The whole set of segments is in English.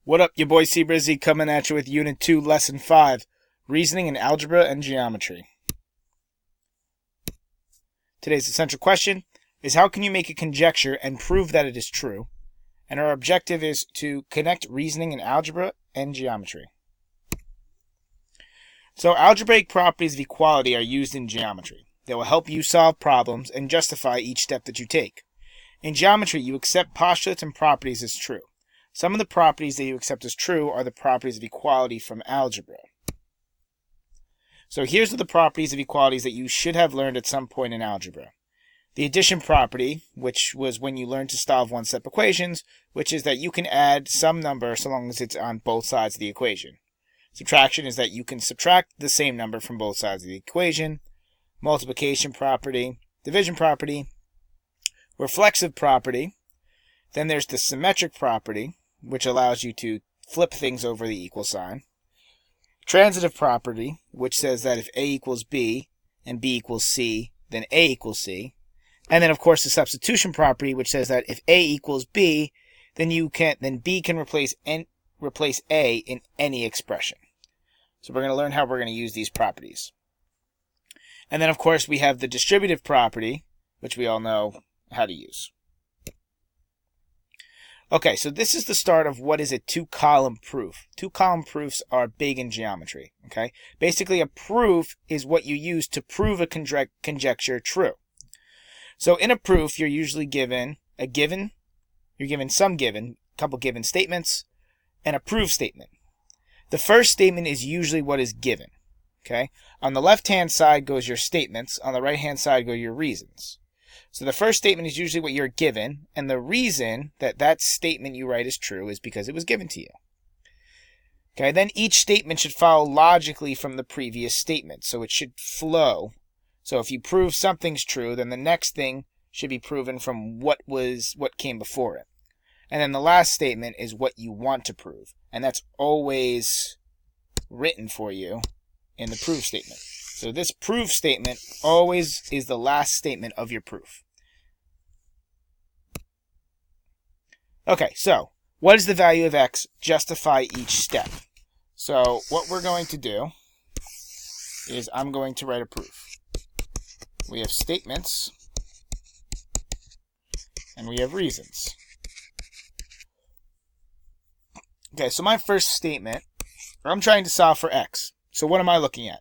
What up, your boy C Brizzy coming at you with Unit 2, Lesson 5, Reasoning in Algebra and Geometry. Today's essential question is how can you make a conjecture and prove that it is true? And our objective is to connect reasoning in algebra and geometry. So algebraic properties of equality are used in geometry. They will help you solve problems and justify each step that you take. In geometry, you accept postulates and properties as true. Some of the properties that you accept as true are the properties of equality from algebra. So here's the properties of equalities that you should have learned at some point in algebra. The addition property, which was when you learned to solve one-step equations, which is that you can add some number so long as it's on both sides of the equation. Subtraction is that you can subtract the same number from both sides of the equation. Multiplication property, division property, reflexive property. Then there's the symmetric property, which allows you to flip things over the equal sign. Transitive property, which says that if A equals B and B equals C, then A equals C. And then, of course, the substitution property, which says that if A equals B, then B can replace A in any expression. So we're going to learn how we're going to use these properties. And then, of course, we have the distributive property, which we all know how to use. Okay, so this is the start of what is a two-column proof. Two-column proofs are big in geometry, okay? Basically, a proof is what you use to prove a conjecture true. So in a proof, you're usually given a couple given statements, and a proof statement. The first statement is usually what is given, okay? On the left-hand side goes your statements, on the right-hand side go your reasons. So the first statement is usually what you're given, and the reason that that statement you write is true is because it was given to you. Okay, then each statement should follow logically from the previous statement, so it should flow. So if you prove something's true, then the next thing should be proven from what came before it. And then the last statement is what you want to prove, and that's always written for you in the proof statement. So this proof statement always is the last statement of your proof. Okay, so what is the value of x? Justify each step. So what we're going to do is I'm going to write a proof. We have statements and we have reasons. Okay, so my first statement, I'm trying to solve for x. So what am I looking at?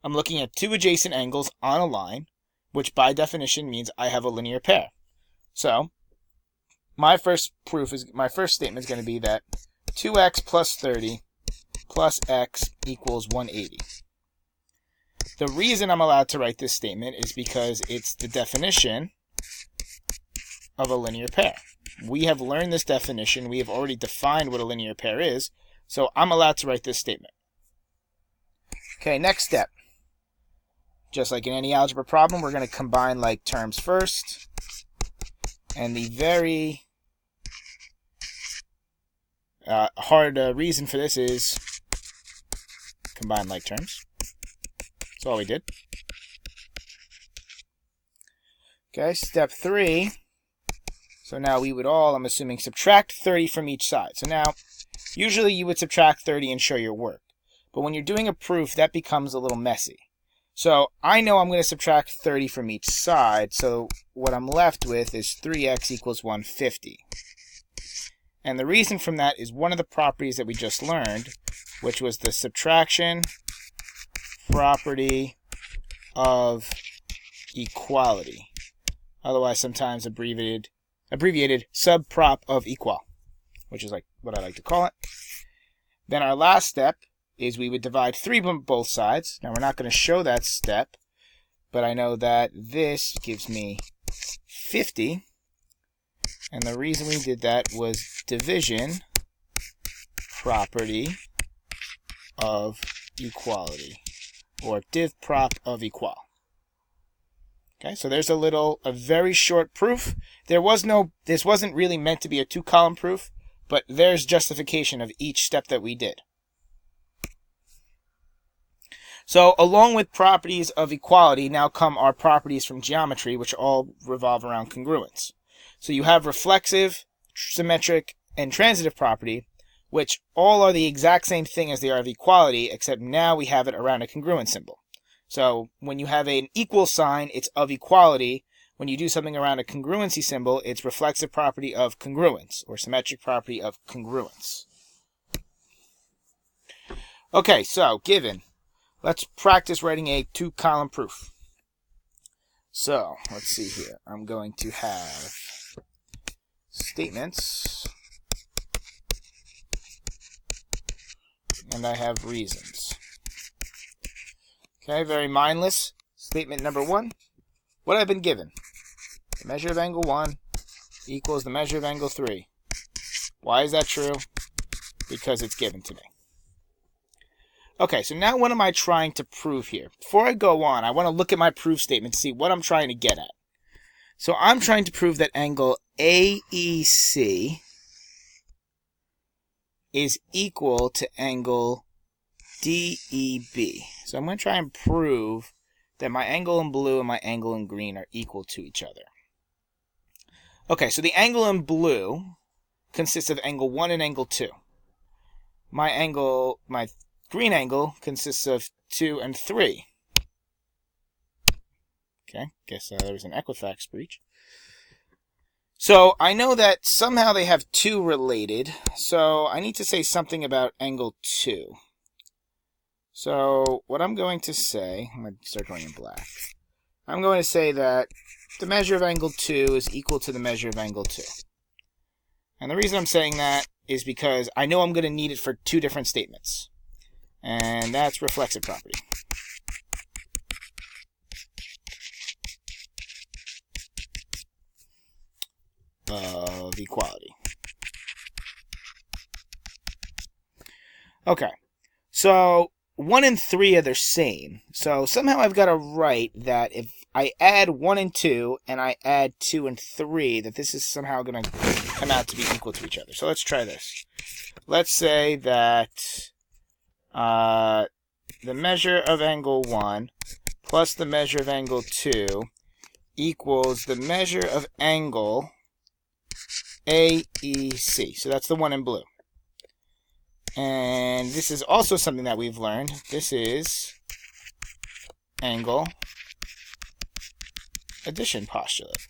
I'm looking at two adjacent angles on a line, which by definition means I have a linear pair. So my first statement is going to be that 2x plus 30 plus x equals 180. The reason I'm allowed to write this statement is because it's the definition of a linear pair. We have learned this definition. We have already defined what a linear pair is, so I'm allowed to write this statement. Okay, next step. Just like in any algebra problem, we're going to combine like terms first. And the very hard reason for this is combine like terms. That's all we did. Okay, step 3. So now we would all, I'm assuming, subtract 30 from each side. So now, usually you would subtract 30 and show your work. But when you're doing a proof, that becomes a little messy. So I know I'm going to subtract 30 from each side, so what I'm left with is 3x equals 150. And the reason from that is one of the properties that we just learned, which was the subtraction property of equality, otherwise sometimes abbreviated subprop of equal, which is like what I like to call it. Then our last step is we would divide 3 from both sides. Now we're not going to show that step, but I know that this gives me 50. And the reason we did that was division property of equality, or div prop of equal. Okay, so there's a very short proof. This wasn't really meant to be a two-column proof, but there's justification of each step that we did. So along with properties of equality, now come our properties from geometry, which all revolve around congruence. So you have reflexive, symmetric, and transitive property, which all are the exact same thing as they are of equality, except now we have it around a congruent symbol. So when you have an equal sign, it's of equality. When you do something around a congruency symbol, it's reflexive property of congruence, or symmetric property of congruence. Okay, so given. Let's practice writing a 2-column proof. So, let's see here. I'm going to have statements, and I have reasons. Okay, very mindless. Statement number 1. What I've been given. The measure of angle 1 equals the measure of angle 3. Why is that true? Because it's given to me. Okay, so now what am I trying to prove here? Before I go on, I want to look at my proof statement to see what I'm trying to get at. So I'm trying to prove that angle AEC is equal to angle DEB. So I'm going to try and prove that my angle in blue and my angle in green are equal to each other. Okay, so the angle in blue consists of angle 1 and angle 2. My green angle consists of 2 and 3. Okay, guess there was an Equifax breach. So I know that somehow they have 2 related, so I need to say something about angle 2. So what I'm going to say, I'm going to start going in black. I'm going to say that the measure of angle 2 is equal to the measure of angle 2. And the reason I'm saying that is because I know I'm going to need it for 2 different statements. And that's reflexive property. Of equality. Okay, so 1 and 3 are the same. So somehow I've got to write that if I add 1 and 2 and I add 2 and 3, that this is somehow going to come out to be equal to each other. So let's try this. Let's say that the measure of angle 1 plus the measure of angle 2 equals the measure of angle AEC. So that's the one in blue. And this is also something that we've learned. This is angle addition postulate.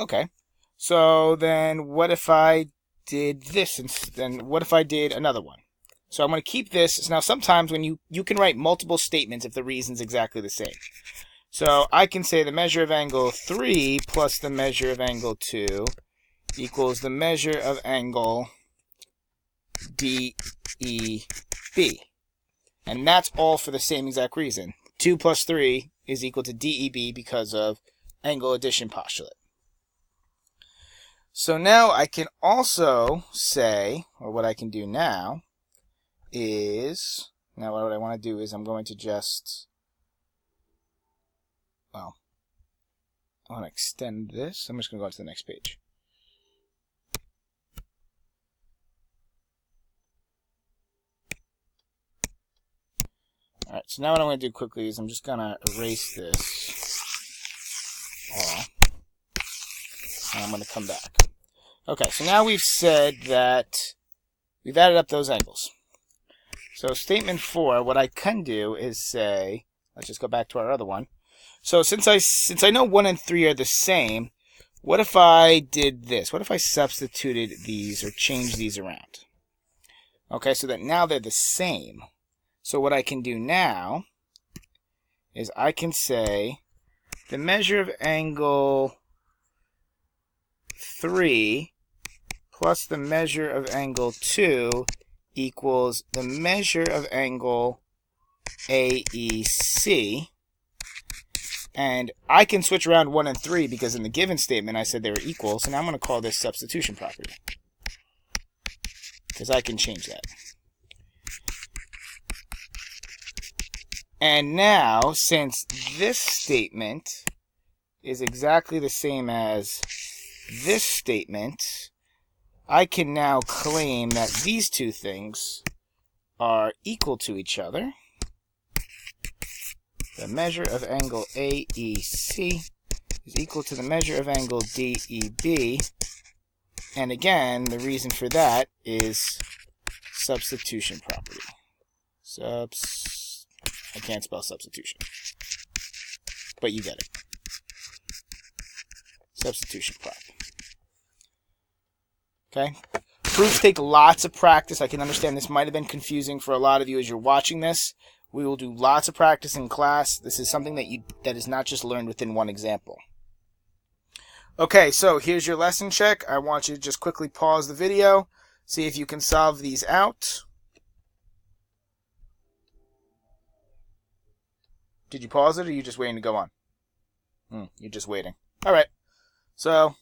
Okay, so then what if I did this, and then what if I did another one? So I'm going to keep this. Now sometimes when you can write multiple statements if the reason's exactly the same. So I can say the measure of angle 3 plus the measure of angle 2 equals the measure of angle DEB. And that's all for the same exact reason. 2 plus 3 is equal to DEB because of angle addition postulate. So now I can also say, or what I can do now is, now what I want to do is I'm going to just, well, I want to extend this. I'm just going to go to the next page. Alright, so now what I'm going to do quickly is I'm just going to erase this all. And I'm going to come back. Okay, so now we've said that we've added up those angles. So statement 4, what I can do is say, let's just go back to our other one. So since I know 1 and 3 are the same, what if I did this? What if I substituted these or changed these around? Okay, so that now they're the same. So what I can do now is I can say the measure of angle 3 plus the measure of angle 2 equals the measure of angle AEC. And I can switch around 1 and 3 because in the given statement I said they were equal. So now I'm going to call this substitution property because I can change that. And now, since this statement is exactly the same as this statement, I can now claim that these two things are equal to each other. The measure of angle AEC is equal to the measure of angle DEB. And again, the reason for that is substitution property. I can't spell substitution, but you get it. Substitution prop. Okay? Proofs take lots of practice. I can understand this might have been confusing for a lot of you as you're watching this. We will do lots of practice in class. This is something that is not just learned within one example. Okay, so here's your lesson check. I want you to just quickly pause the video, see if you can solve these out. Did you pause it, or are you just waiting to go on? You're just waiting. All right. So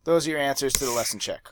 those are your answers to the lesson check.